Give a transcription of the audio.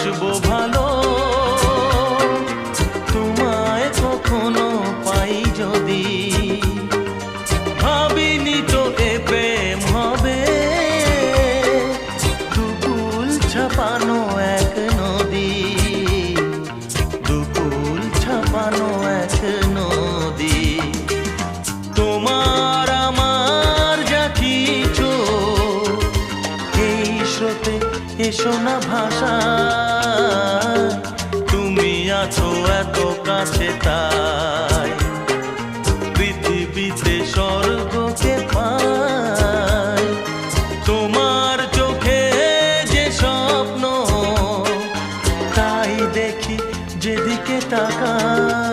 বাসবো ভালো, তোমায় কখনো পাই যদি। ভাবিনি তো এ প্রেম হবে, দুকুল ছাপানো এক নদী, দুকুল ছাপানো এক নদী। তোমার আমার যা কিছু এই স্রোতে এসো না ভাষা, তুমি আছো এত কাছে তাই পৃথিবীতে স্বর্গকে পাই। তোমার চোখে যে স্বপ্ন তাই দেখি যেদিকে তাকাই।